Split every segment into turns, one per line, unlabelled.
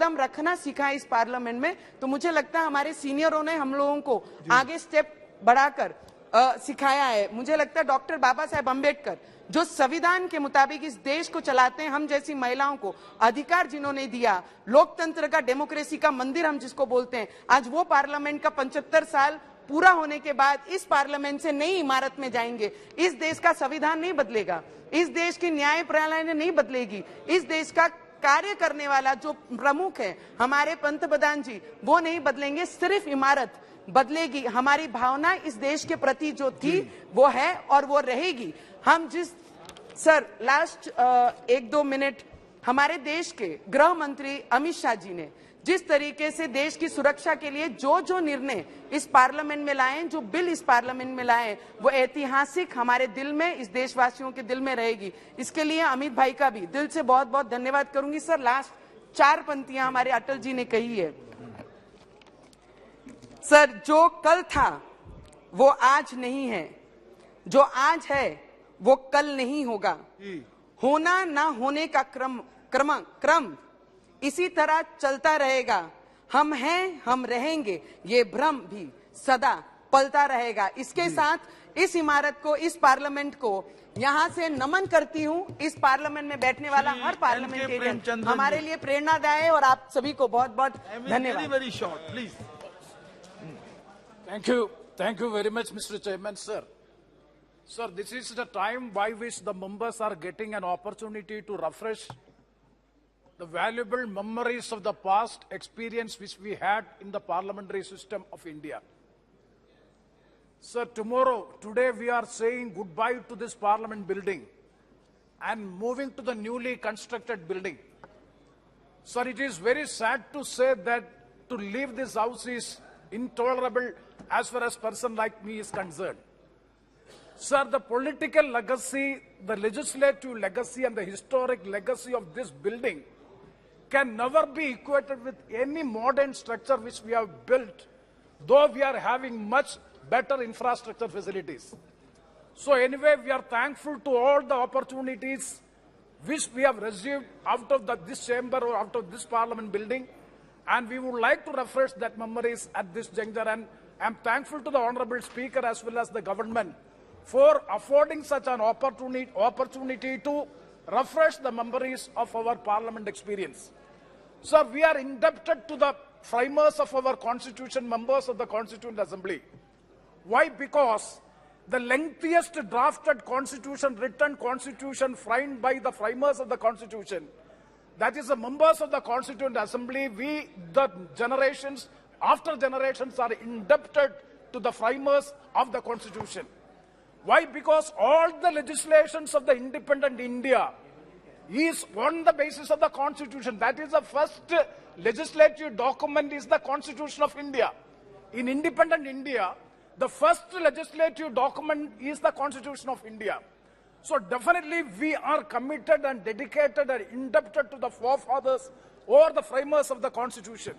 कदम रखना सीखा है इस पार्लियामेंट में, तो मुझे लगता है हमारे सीनियरों ने हम लोगों को आगे स्टेप बढ़ाकर सिखाया है। मुझे लगता है डॉक्टर बाबा साहेब अम्बेडकर जो संविधान के मुताबिक इस देश को चलाते हैं, हम जैसी महिलाओं को अधिकार जिन्होंने दिया, लोकतंत्र का, डेमोक्रेसी का मंदिर हम जिसको बोलते हैं, आज वो पार्लियामेंट का 75 साल पूरा होने के बाद इस पार्लियामेंट से नई इमारत में जाएंगे। इस देश का संविधान नहीं बदलेगा, इस देश की न्याय प्रणाली नहीं बदलेगी, इस देश का कार्य करने वाला जो प्रमुख है हमारे पंतप्रधान जी, वो नहीं बदलेंगे, सिर्फ इमारत बदलेगी। हमारी भावना इस देश के प्रति जो थी वो है और वो रहेगी। हम जिस सर लास्ट 1-2 मिनट हमारे देश के गृह मंत्री अमित शाह जी ने जिस तरीके से देश की सुरक्षा के लिए जो निर्णय इस पार्लियामेंट में लाए, जो बिल इस पार्लियामेंट में लाए, वो ऐतिहासिक हमारे दिल में, इस देशवासियों के दिल में रहेगी। इसके लिए अमित भाई का भी दिल से बहुत बहुत धन्यवाद करूंगी। सर लास्ट 4 पंक्तियां हमारे अटल जी ने कही है। सर, जो कल था वो आज नहीं है, जो आज है वो कल नहीं होगा, होना ना होने का क्रम इसी तरह चलता रहेगा, हम हैं हम रहेंगे, ये भ्रम भी सदा पलता रहेगा। इसके साथ इस इमारत को, इस पार्लियामेंट को यहाँ से नमन करती हूँ। इस पार्लियामेंट में बैठने वाला हर पार्लियामेंटेरियन हमारे लिए प्रेरणादायक है और आप सभी को बहुत बहुत धन्यवाद।
Thank you very much, Mr. Chairman, sir. Sir, this is the time by which the members are getting an opportunity to refresh the valuable memories of the past experience which we had in the parliamentary system of India. Sir, today we are saying goodbye to this parliament building and moving to the newly constructed building. Sir, it is very sad to say that to leave this house is intolerable as far as person like me is concerned. Sir, the political legacy, the legislative legacy and the historic legacy of this building can never be equated with any modern structure which we have built, though we are having much better infrastructure facilities. So anyway, we are thankful to all the opportunities which we have received out of this chamber or out of this parliament building, and we would like to refresh that memories at this juncture, and I am thankful to the Honorable Speaker as well as the government for affording such an opportunity to refresh the memories of our parliament experience. Sir, we are indebted to the framers of our constitution, members of the Constituent Assembly. Why? Because the lengthiest drafted constitution, written constitution framed by the framers of the constitution, that is the members of the Constituent Assembly, we, the generations after generations, are indebted to the framers of the constitution. Why? Because all the legislations of the independent India is on the basis of the constitution. That is the first legislative document is the Constitution of India. In independent India, the first legislative document is the Constitution of India. So definitely we are committed and dedicated and indebted to the forefathers or the framers of the Constitution.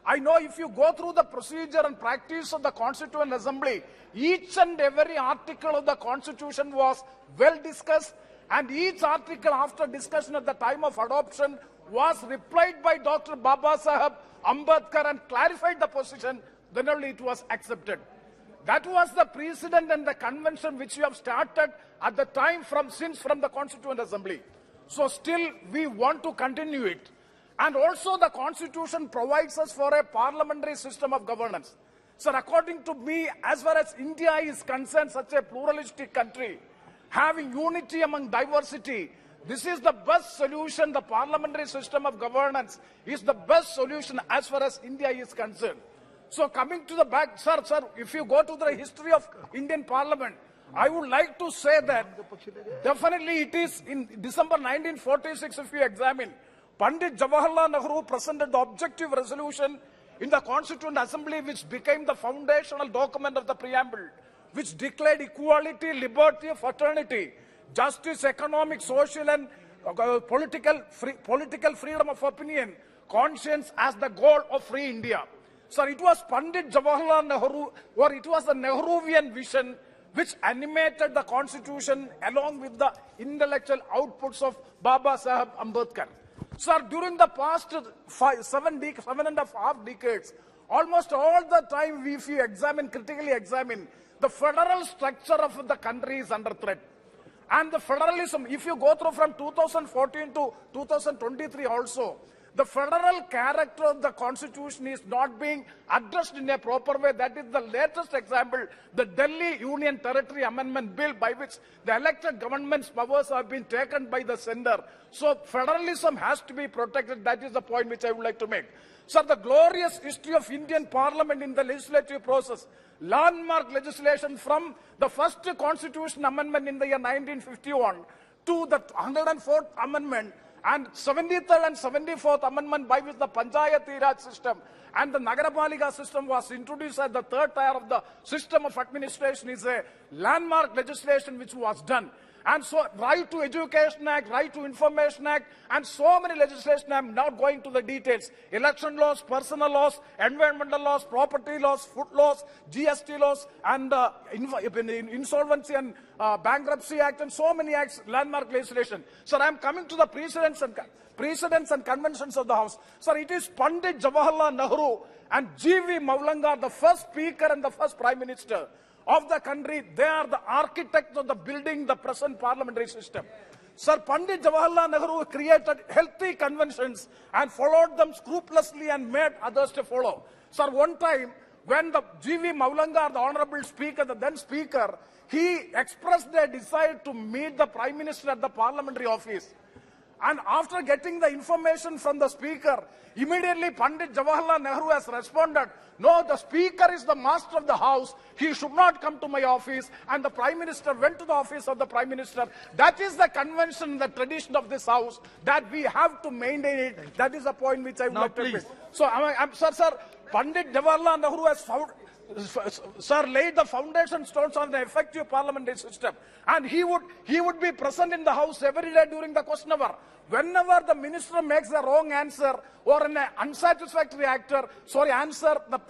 I know if you go through the procedure and practice of the Constituent Assembly, each and every article of the Constitution was well discussed, and each article after discussion at the time of adoption was replied by Dr. Baba Saheb Ambedkar and clarified the position, then only it was accepted. That was the precedent and the convention which we have started at the time from the Constituent Assembly. So still we want to continue it. And also the Constitution provides us for a parliamentary system of governance. Sir, according to me, as far as India is concerned, such a pluralistic country, having unity among diversity, this is the best solution. The parliamentary system of governance is the best solution as far as India is concerned. So coming to the back, sir, if you go to the history of Indian Parliament, I would like to say that definitely it is in December 1946, if you examine, Pandit Jawaharlal Nehru presented the objective resolution in the Constituent Assembly, which became the foundational document of the preamble, which declared equality, liberty, fraternity, justice, economic, social and political freedom of opinion, conscience as the goal of free India. Sir, it was Pandit Jawaharlal Nehru, or it was the Nehruvian vision which animated the Constitution along with the intellectual outputs of Baba Saheb Ambedkar. Sir, during the past 7.5 decades, almost all the time, if you critically examine, the federal structure of the country is under threat. And the federalism, if you go through from 2014 to 2023 also, the federal character of the constitution is not being addressed in a proper way. That is the latest example, the Delhi Union Territory Amendment Bill, by which the elected government's powers have been taken by the center. So federalism has to be protected. That is the point which I would like to make. Sir, the glorious history of Indian Parliament in the legislative process, landmark legislation from the first Constitution Amendment in the year 1951 to the 104th Amendment, and 73rd and 74th Amendment, by which the Panchayati Raj system and the Nagarapalika system was introduced as the third tier of the system of administration, is a landmark legislation which was done. And so, Right to Education Act, Right to Information Act, and so many legislation. I'm not going to the details. Election laws, personal laws, environmental laws, property laws, food laws, GST laws, and Insolvency and Bankruptcy Act, and so many acts, landmark legislation. Sir, I'm coming to the precedents and conventions of the House. Sir, it is Pandit Jawaharlal Nehru and G.V. Maulangar, the first Speaker and the first Prime Minister of the country. They are the architects of the building the present parliamentary system. Sir, Pandit Jawaharlal Nehru created healthy conventions and followed them scrupulously and made others to follow. Sir, one time when the G.V. Maulangar, the Honorable Speaker, the then Speaker, he expressed a desire to meet the Prime Minister at the parliamentary office. And after getting the information from the Speaker, immediately Pandit Jawaharlal Nehru has responded, no, the Speaker is the master of the House. He should not come to my office. And the Prime Minister went to the office of the Prime Minister. That is the convention, the tradition of this House, that we have to maintain it. That is the point which I would like to make. So, sir, Pandit Jawaharlal Nehru has laid the foundation stones on the effective parliamentary system. And he would be present in the House every day during the question hour. Whenever the minister makes a wrong answer or an unsatisfactory answer, the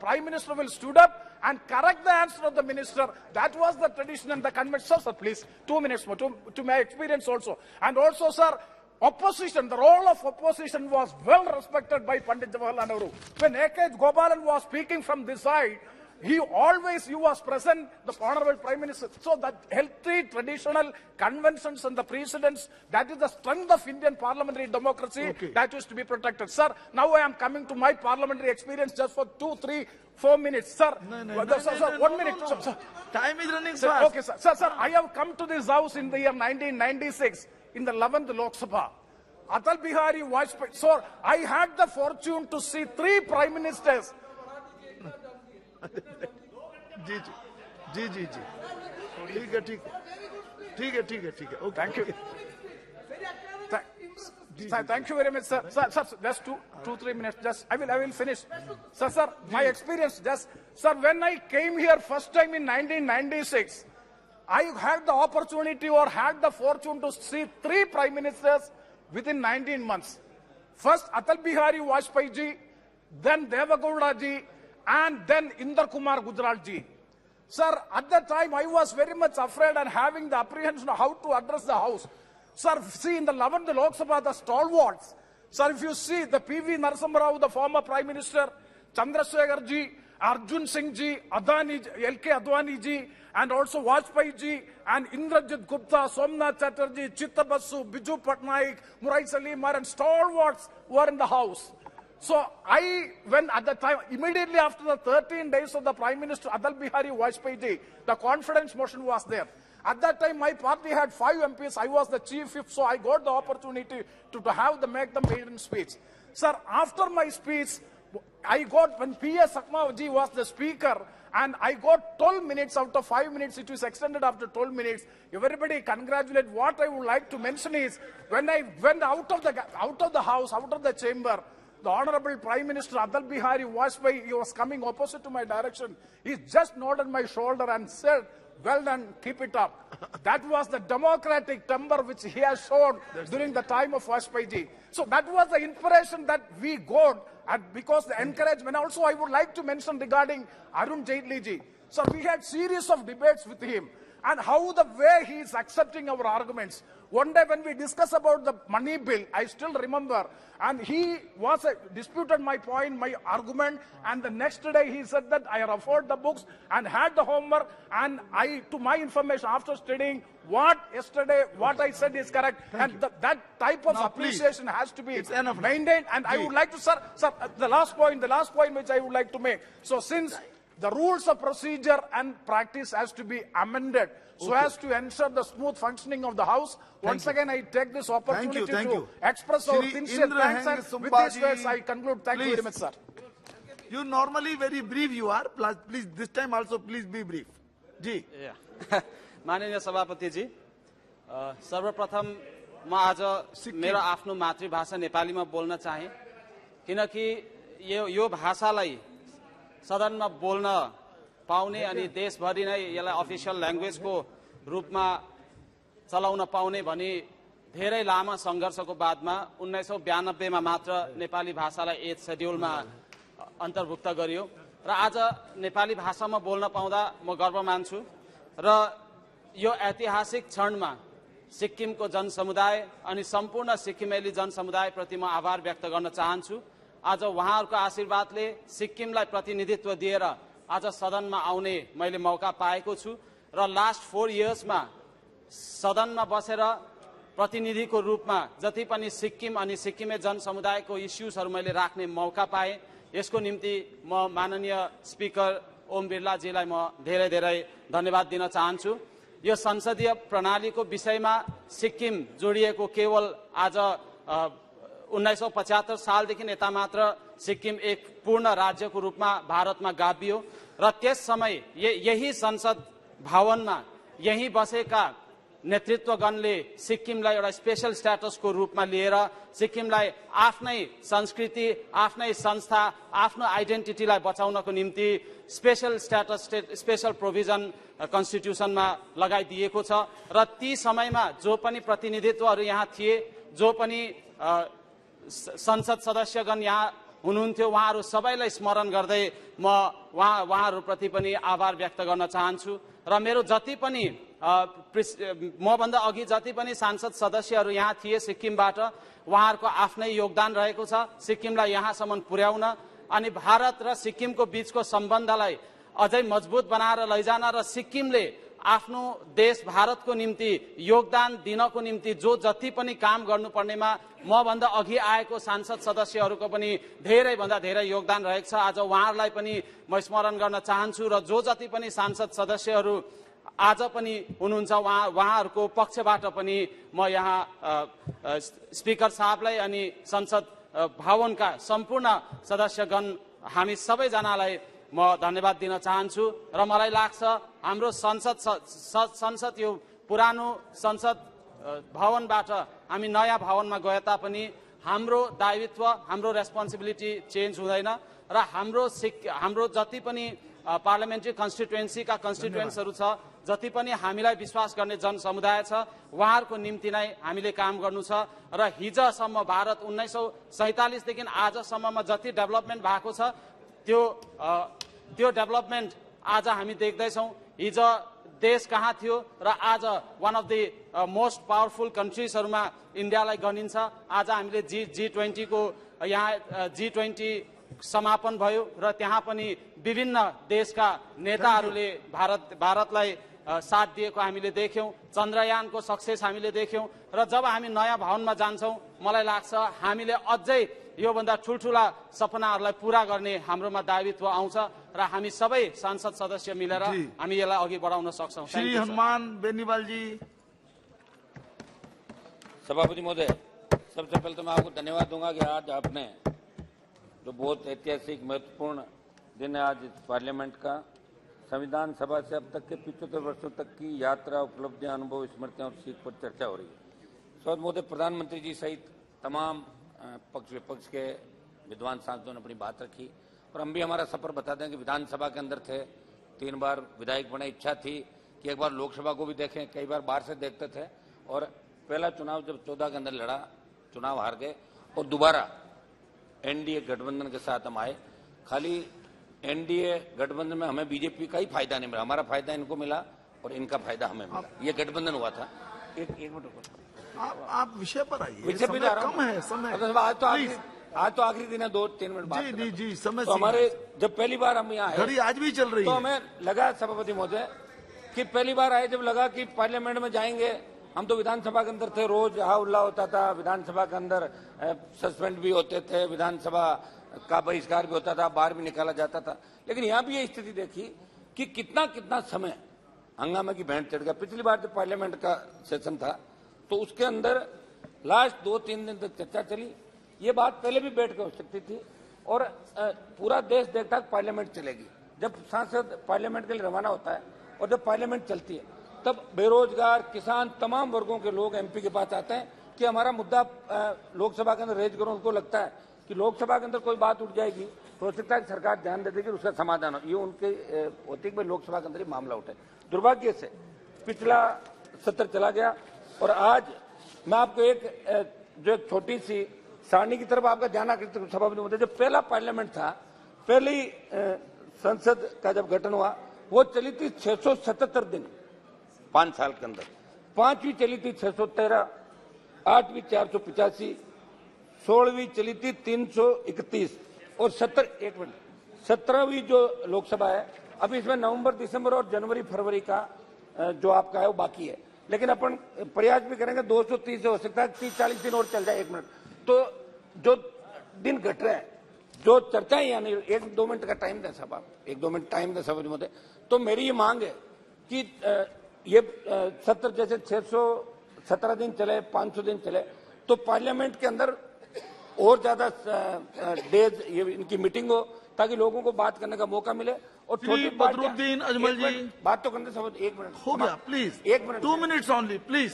Prime Minister will stood up and correct the answer of the minister. That was the tradition and the convention. Sir, please, 2 minutes more to my experience also. And also, sir, opposition, the role of opposition was well respected by Pandit Jawaharlal Nehru. When A.K. Gopalan was speaking from this side, he was present, the Honorable Prime Minister. So that healthy traditional conventions and the precedents, that is the strength of Indian parliamentary democracy, that is to be protected. Sir, now I am coming to my parliamentary experience just for 2, 3, 4 minutes. Sir, sir, 1 minute. Sir.
Time is running
sir,
fast.
Okay, sir. Sir, I have come to this House in the year 1996, in the 11th Lok Sabha. Atal Bihari Vajpayee. So I had the fortune to see 3 Prime Ministers.
जी ठीक है okay.
Thank you. Thank you very much, sir. Sir, just 2-3 minutes. Just I will finish. Sir, my experience. Sir, when I came here first time in 1996, I had the opportunity or had the fortune to see 3 Prime Ministers within 19 months. First Atal Bihari Vajpayee ji, then Devagowda ji, and then Indra Kumar Gujral ji. Sir, at that time I was very much afraid and having the apprehension of how to address the House. Sir, see in the 11th Lok Sabha, the stalwarts. Sir, if you see the P.V. Narasimha Rao, the former Prime Minister, Chandrasekhar ji, Arjun Singh ji, L.K. Advani ji, and also Vajpayee ji, and Indrajit Gupta, Somnath Chatterjee, Chitta Basu, Biju Patnaik, Murai Salimar, and stalwarts were in the House. So when at the time, immediately after the 13 days of the Prime Minister Atal Bihari Vajpayee ji, the confidence motion was there. At that time, my party had 5 MPs. I was the chief whip, so I got the opportunity to make the maiden speech. Sir, after my speech, when P.S. Sakma ji was the speaker, and I got 12 minutes out of 5 minutes. It was extended after 12 minutes. Everybody congratulate. What I would like to mention is, when I went out of the house, out of the chamber, the Honorable Prime Minister Atal Bihari Vajpayee, he was coming opposite to my direction. He just nodded my shoulder and said, well done, keep it up. That was the democratic temper which he has shown during the time of Vajpayee ji. So that was the inspiration that we got, and because the encouragement. Also, I would like to mention regarding Arun Jaitley ji. So we had series of debates with him. and how the way he is accepting our arguments. One day when we discuss about the money bill, I still remember, and he was disputed my point, my argument, and the next day he said that I have afforded the books and had the homework, and to my information, after studying what I said is correct, and that type of appreciation has to be maintained. And I would like to, sir, the last point which I would like to make. So since the rules of procedure and practice has to be amended so as to ensure the smooth functioning of the House. Once again, I take this opportunity to express our sincere thanks, and with these words I conclude. Thank you very much, sir.
You normally very brief you are. Please, this time also please be brief. जी.
माननीय सभापति जी, सर्वप्रथम म आज मेरो आफ्नो मातृभाषा नेपालीमा बोल्न चाहे, किनकि यो भाषालाई सदनमा बोल्न पाउने अनि देशभरि नै यसलाई अफिसियल ल्याङ्ग्वेजको रूपमा चलाउन पाउने भनी धेरै लामो संघर्षको बादमा 1992 मा मात्र नेपाली भाषालाई 8 शेड्युलमा अन्तर्भुक्त गरियो र आज नेपाली भाषामा बोल्न पाउँदा म गर्व मान्छु र यो ऐतिहासिक क्षणमा सिक्किमको जनसमुदाय अनि सम्पूर्ण सिक्किमेली जनसमुदायप्रति म आभार व्यक्त गर्न चाहन्छु। आज उहाँहरूको आशीर्वादले सिक्किमलाई प्रतिनिधित्व दिएर आज सदनमा आउने मैले मौका पाएको छु र लास्ट 4 इयर्समा सदनमा बसेर प्रतिनिधिको रूपमा जति पनि सिक्किम अनि सिक्किमे जनसमुदायको इस्युजहरू मैले राख्ने मौका पाएँ। यसको निम्ति म माननीय स्पिकर ओम बिरलाजीलाई म धेरै धेरै धन्यवाद दिन चाहन्छु। यो संसदीय प्रणालीको विषयमा सिक्किम जोडिएको केवल आज 1975 सालदेखि यता मात्र सिक्किम एक पूर्ण राज्यको रूपमा भारतमा गाभियो र त्यस समय यही संसद भवनमा यही बसेका नेतृत्वगणले सिक्किमलाई एउटा स्पेशल स्ट्याटसको रूपमा लिएर सिक्किमलाई आफ्नै संस्कृति, आफ्नै संस्था, आफ्नो आइडेन्टिटीलाई बचाउनको निम्ति स्पेशल स्ट्याटस, स्पेशल प्रोभिजन कन्स्टिट्युसनमा लगाइदिएको छ र ती समयमा जो पनि प्रतिनिधित्वहरू यहाँ थिए, जो पनि संसद सदस्यगण यहाँ हुनुहुन्थ्यो, उहाँहरू सबैलाई स्मरण गर्दै म उहाँहरूप्रति पनि आभार व्यक्त गर्न चाहन्छु र मेरो जति पनि मभन्दा अघि जति पनि सांसद सदस्यहरू यहाँ थिए सिक्किमबाट, उहाँहरूको आफ्नै योगदान रहेको छ सिक्किमलाई यहाँसम्म पुर्याउन अनि भारत र सिक्किमको बीचको सम्बन्धलाई अझै मजबुत बनाएर लैजान र सिक्किमले आफ्नो देश भारतको निम्ति योगदान दिनको निम्ति जो जति पनि काम गर्नुपर्नेमा मभन्दा अघि आएको सांसद सदस्यहरूको पनि धेरैभन्दा धेरै योगदान रहेको छ। आज उहाँहरूलाई पनि म स्मरण गर्न चाहन्छु र जो जति पनि सांसद सदस्यहरू आज पनि हुनुहुन्छ उहाँहरूको पक्षबाट पनि म यहाँ स्पिकर साहबलाई अनि संसद भवनका सम्पूर्ण सदस्यगण हामी सबैजनालाई म धन्यवाद दिन चाहन्छु र मलाई लाग्छ हाम्रो संसद यो पुरानो संसद भवनबाट हामी नयाँ भवनमा गए तापनि हाम्रो दायित्व, हाम्रो रेस्पोन्सिबिलिटी चेन्ज हुँदैन र हाम्रो जति पनि पार्लियामेन्ट्री कन्स्टिट्युएन्सीका कन्स्टिट्युएन्ट्सहरू छ, जति पनि हामीलाई विश्वास गर्ने जनसमुदाय छ, उहाँहरूको निम्ति नै हामीले काम गर्नु छ र हिजोसम्म भारत 1947 देखि आजसम्ममा जति डेभलपमेन्ट भएको छ त्यो डेभलपमेन्ट आज हामी देख्दैछौँ। हिजो देश कहाँ थियो र आज one of the most powerful कन्ट्रिजहरूमा इन्डियालाई गनिन्छ। आज हामीले G20 को यहाँ G20 समापन भयो र त्यहाँ पनि विभिन्न देशका नेताहरूले भारतलाई साथ दिएको हामीले देख्यौं। चन्द्रयानको सक्सेस हामीले देख्यौं र जब हामी नयाँ भवनमा जान्छौं मलाई लाग्छ हामीले अझै योभन्दा ठुलठुला सपनाहरूलाई पूरा गर्ने हाम्रोमा दायित्व आउँछ र हामी सबै सांसद सदस्य मिलेर हामी यसलाई अघि बढाउन सक्छौं।
श्री हनुमान बेनीवाल जी।
सभापति महोदय, सबसे पहले तो मैं आपको धन्यवाद दूंगा कि आज आपने जो बहुत ऐतिहासिक महत्वपूर्ण दिन है आज इस पार्लियामेंट का, संविधान सभा से अब तक के 75 वर्षों तक की यात्रा, उपलब्धियां, अनुभव, स्मृतियां और सीख पर चर्चा हो रही है। स्वागत महोदय, प्रधानमंत्री जी सहित तमाम पक्ष विपक्ष के विद्वान सांसदों ने अपनी बात रखी और हम भी हमारा सफर बता दें कि विधानसभा के अंदर थे, 3 बार विधायक बने, इच्छा थी कि एक बार लोकसभा को भी देखें, कई बार बाहर से देखते थे और पहला चुनाव जब 14 के अंदर लड़ा, चुनाव हार गए और दोबारा एनडीए गठबंधन के साथ हम आए। खाली एनडीए गठबंधन में हमें बीजेपी का ही फायदा नहीं मिला, हमारा फायदा इनको मिला और इनका फायदा हमें मिला। ये गठबंधन हुआ था। एक मिनट रुको,
आप विषय पर आइए,
विषय पे जा रहा हूं।
कम है समय।
आज तो आखिरी दिन है, 2-3 मिनट बात
जी जी समय
तो हमारे जब पहली बार हम यहाँ आए,
घड़ी आज भी चल रही
तो
है,
हमें लगा सभापति महोदय कि पहली बार आए जब लगा कि पार्लियामेंट में जाएंगे। हम तो विधानसभा के अंदर थे, रोज हाउल्ला होता था, विधानसभा के अंदर सस्पेंड भी होते थे, विधानसभा का बहिष्कार भी होता था, बाहर भी निकाला जाता था। लेकिन यहाँ भी ये स्थिति देखी कि कितना समय हंगामे की भेंट चढ़ गया। पिछली बार जब पार्लियामेंट का सेशन था तो उसके अंदर लास्ट 2-3 दिन तक चर्चा चली। ये बात पहले भी बैठ के हो सकती थी और पूरा देश देखता है पार्लियामेंट चलेगी। जब सांसद पार्लियामेंट के लिए रवाना होता है और जब पार्लियामेंट चलती है तब बेरोजगार, किसान, तमाम वर्गों के लोग एमपी के पास आते हैं कि हमारा मुद्दा लोकसभा के अंदर रेज करो। उनको लगता है कि लोकसभा के अंदर कोई बात उठ जाएगी तो हो सकता है कि सरकार ध्यान दे देगी, उसका समाधान हो। ये उनके होती है कि लोकसभा के अंदर ही मामला उठे। दुर्भाग्य से पिछला सत्र चला गया और आज मैं आपको जो एक छोटी सी सारणी की तरफ आपका ध्यान आकर्षित सभापति महोदय, जो पहला पार्लियामेंट था, पहली संसद का जब गठन हुआ वो चली थी 677 दिन 5 साल के अंदर, 5वीं चली थी 613, 8वीं 485, 16वीं चली थी 331 और 17वीं जो लोकसभा है अभी इसमें नवंबर, दिसंबर और जनवरी फरवरी का जो आपका है वो बाकी है। लेकिन अपन प्रयास भी करेंगे 230 हो सकता है 30-40 दिन और चल जाए। 1 मिनट तो जो दिन घट रहे हैं, जो चर्चाएं यानी 1-2 मिनट का टाइम दें साहब, आप 1-2 मिनट टाइम दें सभापति महोदय। तो मेरी ये मांग है कि ये सत्र जैसे 617 दिन चले, 500 दिन चले तो पार्लियामेंट के अंदर और ज्यादा डेज ये इनकी मीटिंग हो ताकि लोगों को बात करने का मौका मिले। और छोटी
बदरुद्दीन अजमल जी
बात तो करने सब 1 मिनट
हो गया, please
1 minute
2 minutes only please.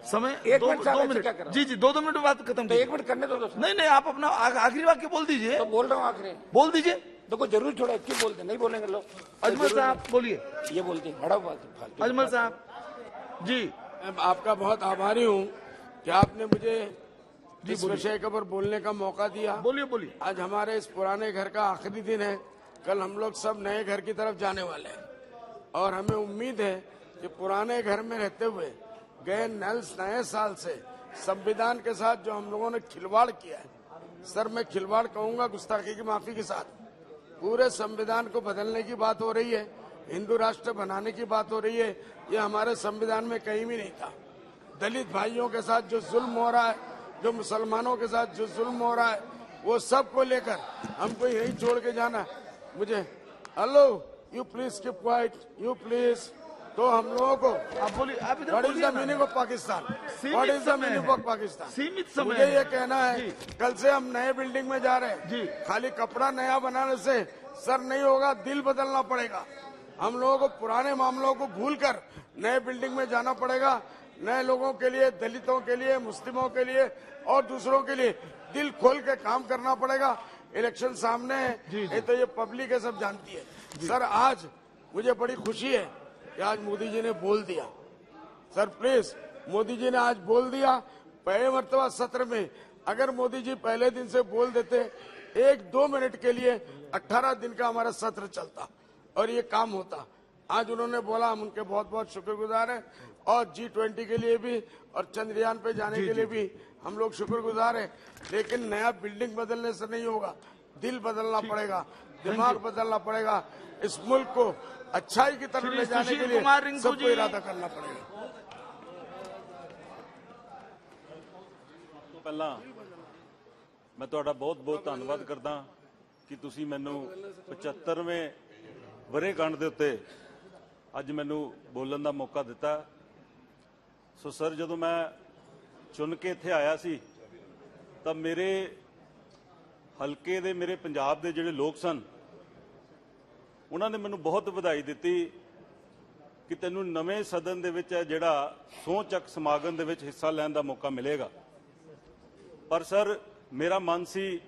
समय
1 मिनट
2 मिनट जी 2 मिनट में बात खत्म।
तो 1 मिनट करने दो।
नहीं आप अपना आखिरी वाक्य बोल दीजिए।
तो बोल रहा हूँ आखिरी
बोल दीजिए।
देखो जरूर छोड़ा, क्यों बोलते नहीं बोलेंगे लोग।
अजमल साहब बोलिए।
ये बोलते बड़ा बात।
अजमल साहब जी,
आपका बहुत आभारी हूँ कि आपने मुझे इस विषय के ऊपर बोलने का मौका दिया।
बोलिए।
आज हमारे इस पुराने घर का आखिरी दिन है। कल हम लोग सब नए घर की तरफ जाने वाले हैं और हमें उम्मीद है कि पुराने घर में रहते हुए गए नए साल से संविधान के साथ जो हम लोगों ने खिलवाड़ किया है, सर मैं खिलवाड़ कहूंगा गुस्ताखी की माफी के साथ, पूरे संविधान को बदलने की बात हो रही है, हिंदू राष्ट्र बनाने की बात हो रही है। ये हमारे संविधान में कहीं भी नहीं था। दलित भाइयों के साथ जो जुल्म हो रहा है, जो मुसलमानों के साथ जो जुल्म हो रहा है, वो सब को लेकर हमको यही छोड़ के जाना। मुझे hello you please keep quiet, you please. तो हम लोगों को
आप बोलिए। आप
what is the meaning of Pakistan, what is the meaning of Pakistan.
सीमित समय
मुझे ये कहना है, कल से हम नए बिल्डिंग में जा रहे हैं
जी।
खाली कपड़ा नया बनाने से सर नहीं होगा, दिल बदलना पड़ेगा। हम लोगों को पुराने मामलों को भूलकर नए बिल्डिंग में जाना पड़ेगा। नए लोगों के लिए, दलितों के लिए, मुस्लिमों के लिए और दूसरों के लिए दिल खोल के काम करना पड़ेगा। इलेक्शन सामने है, ये तो ये पब्लिक है, सब जानती है। सर आज मुझे बड़ी खुशी है कि आज मोदी जी ने बोल दिया। सर प्लीज, मोदी जी ने आज बोल दिया। पहले मर्तबा सत्र में अगर मोदी जी पहले दिन से बोल देते 1-2 मिनट के लिए 18 दिन का हमारा सत्र चलता और ये काम होता। आज उन्होंने बोला, हम उनके बहुत बहुत शुक्रगुजार हैं और G20 के लिए भी और चंद्रयान पे जाने के लिए भी हम लोग शुक्रगुजार हैं। लेकिन नया बिल्डिंग बदलने से नहीं होगा, दिल बदलना पड़ेगा, दिमाग बदलना पड़ेगा। इस मुल्क को अच्छाई की तरफ ले जाने के लिए सबको इरादा करना पड़ेगा।
ਪਹਿਲਾਂ ਮੈਂ ਤੁਹਾਡਾ ਬਹੁਤ-ਬਹੁਤ ਧੰਨਵਾਦ ਕਰਦਾ ਕਿ ਤੁਸੀਂ ਮੈਨੂੰ 75ਵੇਂ ਵਰ੍ਹੇਗੰਢ ਦੇ ਉੱਤੇ ਅੱਜ ਮੈਨੂੰ ਬੋਲਣ ਦਾ ਮੌਕਾ ਦਿੱਤਾ। ਸੋ ਸਰ, ਜਦੋਂ ਮੈਂ ਚੁਣ ਕੇ ਇੱਥੇ ਆਇਆ ਸੀ ਤਾਂ ਮੇਰੇ ਹਲਕੇ ਦੇ, ਮੇਰੇ ਪੰਜਾਬ ਦੇ ਜਿਹੜੇ ਲੋਕ ਸਨ, ਉਹਨਾਂ ਨੇ ਮੈਨੂੰ ਬਹੁਤ ਵਧਾਈ ਦਿੱਤੀ ਕਿ ਤੈਨੂੰ ਨਵੇਂ ਸਦਨ ਦੇ ਵਿੱਚ ਜਿਹੜਾ ਸਹੁੰ ਚੱਕ ਸਮਾਗਮ ਦੇ ਵਿੱਚ ਹਿੱਸਾ ਲੈਣ ਦਾ ਮੌਕਾ ਮਿਲੇਗਾ। ਪਰ ਸਰ, ਮੇਰਾ ਮਨ ਸੀ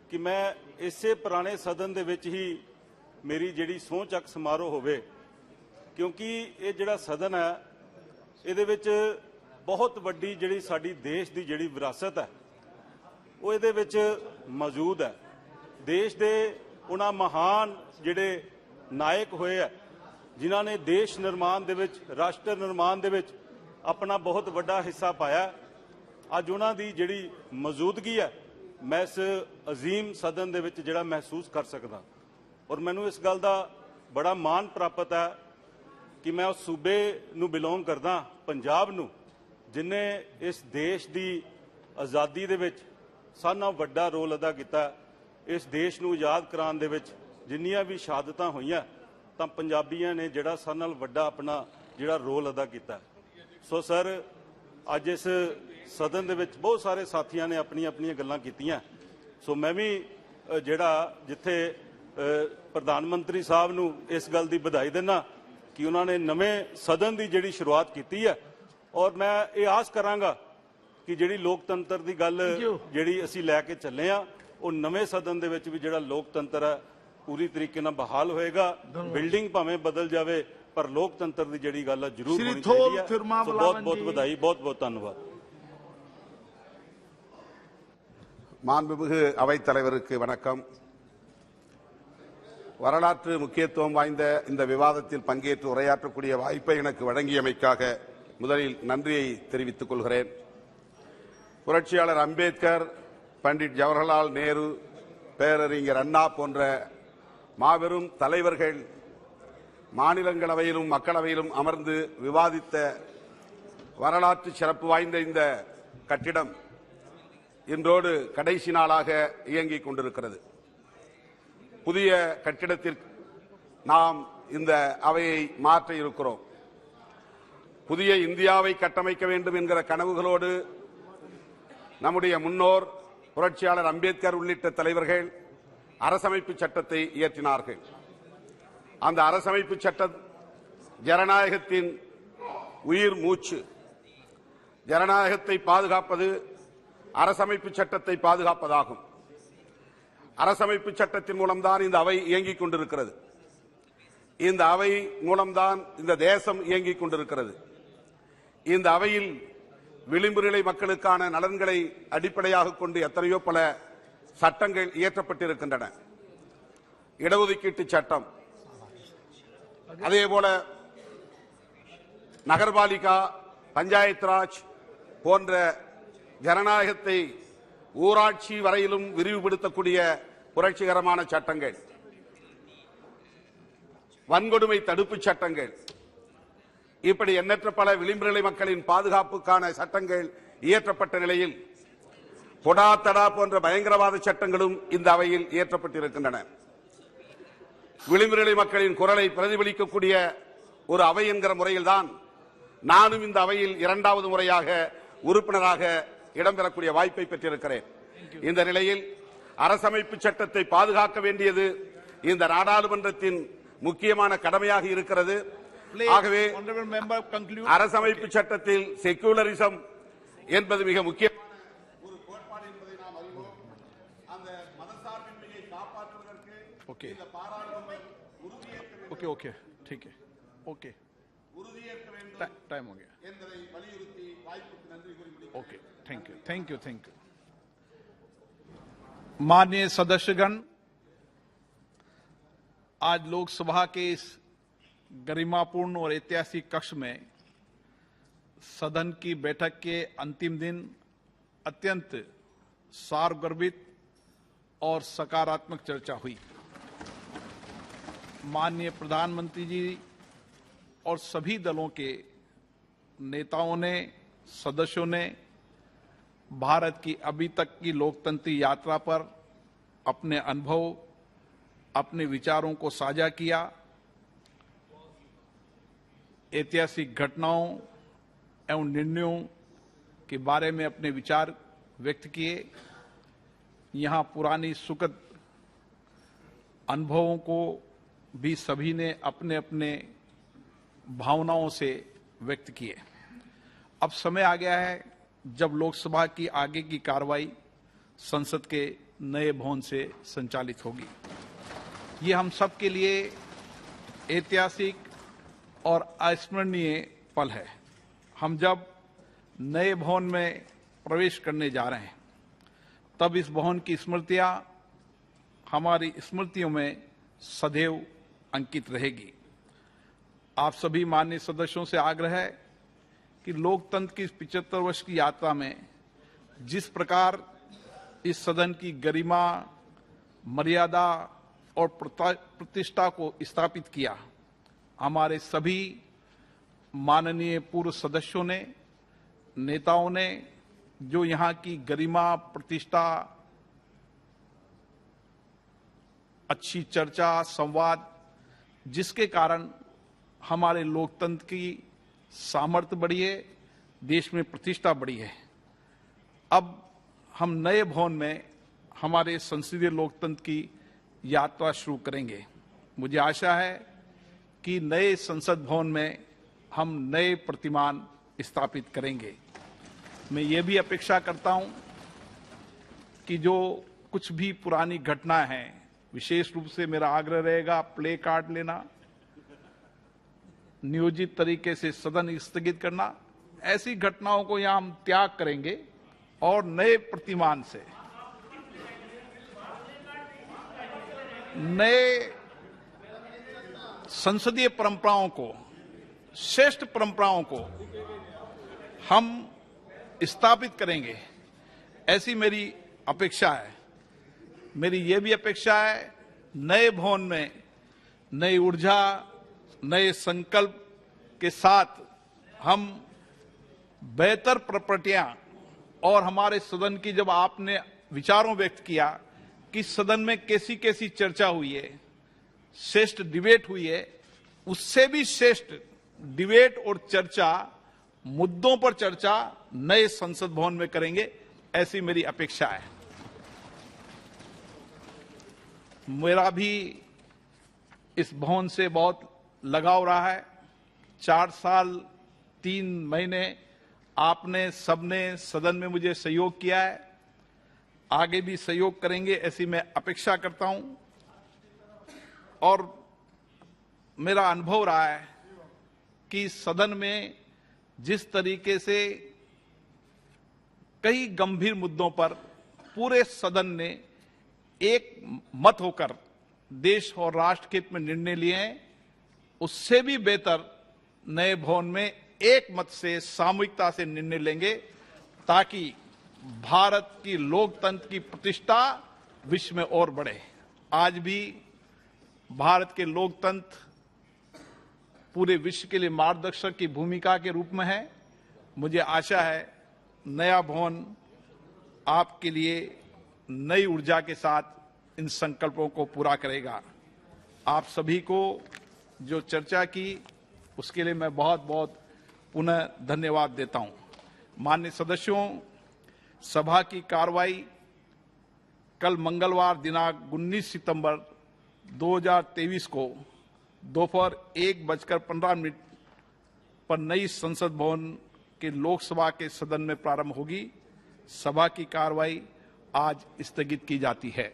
ਕਿ ਮੈਂ ਇਸੇ ਪੁਰਾਣੇ ਸਦਨ ਦੇ ਵਿੱਚ ਹੀ ਮੇਰੀ ਜਿਹੜੀ ਸਹੁੰ ਚੱਕ ਸਮਾਰੋਹ ਹੋਵੇ, ਕਿਉਂਕਿ ਇਹ ਜਿਹੜਾ ਸਦਨ ਹੈ ਇਹਦੇ ਵਿੱਚ ਬਹੁਤ ਵੱਡੀ ਜਿਹੜੀ ਸਾਡੀ ਦੇਸ਼ ਦੀ ਜਿਹੜੀ ਵਿਰਾਸਤ ਹੈ ਉਹ ਇਹਦੇ ਵਿੱਚ ਮੌਜੂਦ ਹੈ। ਦੇਸ਼ ਦੇ ਉਹਨਾਂ ਮਹਾਨ ਜਿਹੜੇ ਨਾਇਕ ਹੋਏ ਆ ਜਿਨ੍ਹਾਂ ਨੇ ਦੇਸ਼ ਨਿਰਮਾਣ ਦੇ ਵਿੱਚ, ਰਾਸ਼ਟਰ ਨਿਰਮਾਣ ਦੇ ਵਿੱਚ ਆਪਣਾ ਬਹੁਤ ਵੱਡਾ ਹਿੱਸਾ ਪਾਇਆ। ਅੱਜ ਉਹਨਾਂ ਦੀ ਜਿਹੜੀ ਮੌਜੂਦਗੀ ਹੈ ਮੈਂ ਇਸ ਅਜ਼ੀਮ ਸਦਨ ਦੇ ਵਿੱਚ ਜਿਹੜਾ ਮਹਿਸੂਸ ਕਰ ਸਕਦਾ, ਔਰ ਮੈਨੂੰ ਇਸ ਗੱਲ ਦਾ ਬੜਾ ਮਾਣ ਪ੍ਰਾਪਤ ਹੈ ਕਿ ਮੈਂ ਉਸ ਸੂਬੇ ਨੂੰ ਬਿਲੋਂਗ ਕਰਦਾ, ਪੰਜਾਬ ਨੂੰ, ਜਿਨੇ ਇਸ ਦੇਸ਼ ਦੀ ਆਜ਼ਾਦੀ ਦੇ ਵਿੱਚ ਸਾਰਿਆਂ ਨਾਲੋਂ ਵੱਡਾ ਰੋਲ ਅਦਾ ਕੀਤਾ। ਇਸ ਦੇਸ਼ ਨੂੰ ਆਜ਼ਾਦ ਕਰਾਉਣ ਦੇ ਵਿੱਚ ਜਿੰਨੀਆਂ ਵੀ ਸ਼ਹਾਦਤਾਂ ਹੋਈਆਂ ਤਾਂ ਪੰਜਾਬੀਆਂ ਨੇ ਜਿਹੜਾ ਸਾਰਿਆਂ ਨਾਲੋਂ ਵੱਡਾ ਆਪਣਾ ਜਿਹੜਾ ਰੋਲ ਅਦਾ ਕੀਤਾ। ਸੋ ਸਰ, ਅੱਜ ਇਸ ਸਦਨ ਦੇ ਵਿੱਚ ਬਹੁਤ ਸਾਰੇ ਸਾਥੀਆਂ ਨੇ ਆਪਣੀਆਂ ਆਪਣੀਆਂ ਗੱਲਾਂ ਕੀਤੀਆਂ। ਸੋ ਮੈਂ ਵੀ ਜਿਹੜਾ ਜਿੱਥੇ ਪ੍ਰਧਾਨ ਮੰਤਰੀ ਸਾਹਿਬ ਨੂੰ ਇਸ ਗੱਲ ਦੀ ਵਧਾਈ ਦਿੰਦਾ ਕਿ ਉਹਨਾਂ ਨੇ ਨਵੇਂ ਸਦਨ ਦੀ ਜਿਹੜੀ ਸ਼ੁਰੂਆਤ ਕੀਤੀ ਹੈ, ਔਰ ਮੈਂ ਇਹ ਆਸ ਕਰਾਂਗਾ ਕਿ ਜਿਹੜੀ ਲੋਕਤੰਤਰ ਦੀ ਗੱਲ ਜਿਹੜੀ ਅਸੀਂ ਲੈ ਕੇ ਚੱਲੇ ਆ, ਉਹ ਨਵੇਂ ਸਦਨ ਦੇ ਵਿੱਚ ਵੀ ਜਿਹੜਾ ਲੋਕਤੰਤਰ ਹੈ ਪੂਰੀ ਤਰੀਕੇ ਨਾਲ ਬਹਾਲ ਹੋਏਗਾ। ਬਿਲਡਿੰਗ ਭਾਵੇਂ ਬਦਲ ਜਾਵੇ ਪਰ ਲੋਕਤੰਤਰ ਦੀ ਜਿਹੜੀ ਗੱਲ ਹੈ ਜ਼ਰੂਰ ਹੋਣੀ ਚਾਹੀਦੀ ਹੈ। ਬਹੁਤ ਬਹੁਤ ਵਧਾਈ, ਬਹੁਤ ਬਹੁਤ ਧੰਨਵਾਦ।
மாண்புமிகு அவைத்தலைவருக்கு வணக்கம். வரலாற்று முக்கியத்துவம் வாய்ந்த இந்த விவாதத்தில் பங்கேற்று உரையாற்றக்கூடிய வாய்ப்பை எனக்கு வழங்கியமைக்காக முதலில் நன்றியை தெரிவித்துக் கொள்கிறேன். புரட்சியாளர் அம்பேத்கர், பண்டிட் ஜவஹர்லால் நேரு, பேரறிஞர் அண்ணா போன்ற மாபெரும் தலைவர்கள் மாநிலங்களவையிலும் மக்களவையிலும் அமர்ந்து விவாதித்த வரலாற்று சிறப்பு வாய்ந்த இந்த கட்டிடம் இன்றோடு கடைசி நாளாக இயங்கிக் கொண்டிருக்கிறது. புதிய கட்டிடத்திற்கு நாம் இந்த அவையை மாற்ற இருக்கிறோம். புதிய இந்தியாவை கட்டமைக்க வேண்டும் என்கிற கனவுகளோடு நம்முடைய முன்னோர் புரட்சியாளர் அம்பேத்கர் உள்ளிட்ட தலைவர்கள் அரசமைப்பு சட்டத்தை இயற்றினார்கள். அந்த அரசமைப்பு சட்டம் ஜனநாயகத்தின் உயிர் மூச்சு. ஜனநாயகத்தை பாதுகாப்பது அரசமைப்பு சட்டத்தை பாதுகாப்பதாகும். அரசமைப்பு சட்டத்தின் மூலம்தான் இந்த அவை இயங்கிக் கொண்டிருக்கிறது. இந்த அவை மூலம்தான் இந்த தேசம் இயங்கிக் கொண்டிருக்கிறது. இந்த அவையில் விளிம்பு நிலை மக்களுக்கான நலன்களை அடிப்படையாக கொண்டு எத்தனையோ பல சட்டங்கள் இயற்றப்பட்டிருக்கின்றன. இடஒதுக்கீட்டு சட்டம், அதேபோல நகர்பாலிகா, பஞ்சாயத் ராஜ் போன்ற ஜனநாயகத்தை ஊராட்சி வரையிலும் விரிவுபடுத்தக்கூடிய புரட்சிகரமான சட்டங்கள், வன்கொடுமை தடுப்பு சட்டங்கள், இப்படி எண்ணற்ற பல விளிம்பு நிலை மக்களின் பாதுகாப்புக்கான சட்டங்கள் இயற்றப்பட்ட நிலையில் பொடா தடா போன்ற பயங்கரவாத சட்டங்களும் இந்த அவையில் இயற்றப்பட்டிருக்கின்றன. விளிம்பு நிலை மக்களின் குரலை பிரதிபலிக்கக்கூடிய ஒரு அவை என்கிற முறையில்தான் நானும் இந்த அவையில் இரண்டாவது முறையாக உறுப்பினராக இடம்பெறக்கூடிய வாய்ப்பை பெற்றிருக்கிறேன். இந்த நிலையில் அரசமைப்பு சட்டத்தை பாதுகாக்க வேண்டியது இந்த நாடாளுமன்றத்தின் முக்கியமான கடமையாக இருக்கிறது. ஆகவே அரசமைப்பு சட்டத்தில் செக்குலரிசம் என்பது மிக முக்கியமான ஒரு கோட்பாடு என்பதை நாம் அறிவோம். அந்த மதசார்பின்மையை காப்பாற்றுவதற்கு இந்த பாராளுமன்றம் உறுதியேற்க வேண்டும் என்பதை வலியுறுத்தி வாய்ப்புக்கு நன்றி கூறி
ओके, थैंक यू। माननीय सदस्यगण, आज लोकसभा के इस गरिमापूर्ण और ऐतिहासिक कक्ष में सदन की बैठक के अंतिम दिन अत्यंत सार्वगर्भित और सकारात्मक चर्चा हुई। माननीय प्रधानमंत्री जी और सभी दलों के नेताओं ने, सदस्यों ने भारत की अभी तक की लोकतंत्री यात्रा पर अपने अनुभव, अपने विचारों को साझा किया। ऐतिहासिक घटनाओं एवं निर्णयों के बारे में अपने विचार व्यक्त किए। यहां पुरानी सुखद अनुभवों को भी सभी ने अपने अपने भावनाओं से व्यक्त किए। अब समय आ गया है जब लोकसभा की आगे की कार्रवाई संसद के नए भवन से संचालित होगी। ये हम सब के लिए ऐतिहासिक और अविस्मरणीय पल है। हम जब नए भवन में प्रवेश करने जा रहे हैं तब इस भवन की स्मृतियां हमारी स्मृतियों में सदैव अंकित रहेगी।
आप सभी माननीय सदस्यों से आग्रह है कि लोकतंत्र की 75 वर्ष की यात्रा में जिस प्रकार इस सदन की गरिमा, मर्यादा और प्रतिष्ठा को स्थापित किया, हमारे सभी माननीय पूर्व सदस्यों ने, नेताओं ने जो यहाँ की गरिमा, प्रतिष्ठा, अच्छी चर्चा, संवाद, जिसके कारण हमारे लोकतंत्र की सामर्थ्य बढ़ी है, देश में प्रतिष्ठा बढ़ी है। अब हम नए भवन में हमारे संसदीय लोकतंत्र की यात्रा शुरू करेंगे। मुझे आशा है कि नए संसद भवन में हम नए प्रतिमान स्थापित करेंगे। मैं ये भी अपेक्षा करता हूं कि जो कुछ भी पुरानी घटना है, विशेष रूप से मेरा आग्रह रहेगा प्ले कार्ड लेना, नियोजित तरीके से सदन स्थगित करना, ऐसी घटनाओं को यहां हम त्याग करेंगे और नए प्रतिमान से, नए संसदीय परंपराओं को, श्रेष्ठ परंपराओं को हम स्थापित करेंगे, ऐसी मेरी अपेक्षा है। मेरी ये भी अपेक्षा है नए भवन में नई ऊर्जा, नए संकल्प के साथ हम बेहतर प्रॉपर्टियां, और हमारे सदन की जब आपने विचारों व्यक्त किया कि सदन में कैसी कैसी चर्चा हुई है, श्रेष्ठ डिबेट हुई है, उससे भी श्रेष्ठ डिबेट और चर्चा, मुद्दों पर चर्चा नए संसद भवन में करेंगे, ऐसी मेरी अपेक्षा है। मेरा भी इस भवन से बहुत लगाव रहा है। 4 साल 3 महीने आपने सबने सदन में मुझे सहयोग किया है, आगे भी सहयोग करेंगे, ऐसी मैं अपेक्षा करता हूं। और मेरा अनुभव रहा है कि सदन में जिस तरीके से कई गंभीर मुद्दों पर पूरे सदन ने एक मत होकर देश और राष्ट्र के हित में निर्णय लिए हैं, उससे भी बेहतर नए भवन में एक मत से, सामूहिकता से निर्णय लेंगे, ताकि भारत की लोकतंत्र की प्रतिष्ठा विश्व में और बढ़े। आज भी भारत के लोकतंत्र पूरे विश्व के लिए मार्गदर्शक की भूमिका के रूप में है। मुझे आशा है नया भवन आपके लिए नई ऊर्जा के साथ इन संकल्पों को पूरा करेगा। आप सभी को जो चर्चा की उसके लिए मैं बहुत बहुत पुनः धन्यवाद देता हूं। माननीय सदस्यों, सभा की कार्रवाई कल मंगलवार दिनांक 19 सितंबर 2023 को दोपहर 1:15 पर नई संसद भवन के लोकसभा के सदन में प्रारंभ होगी। सभा की कार्रवाई आज स्थगित की जाती है।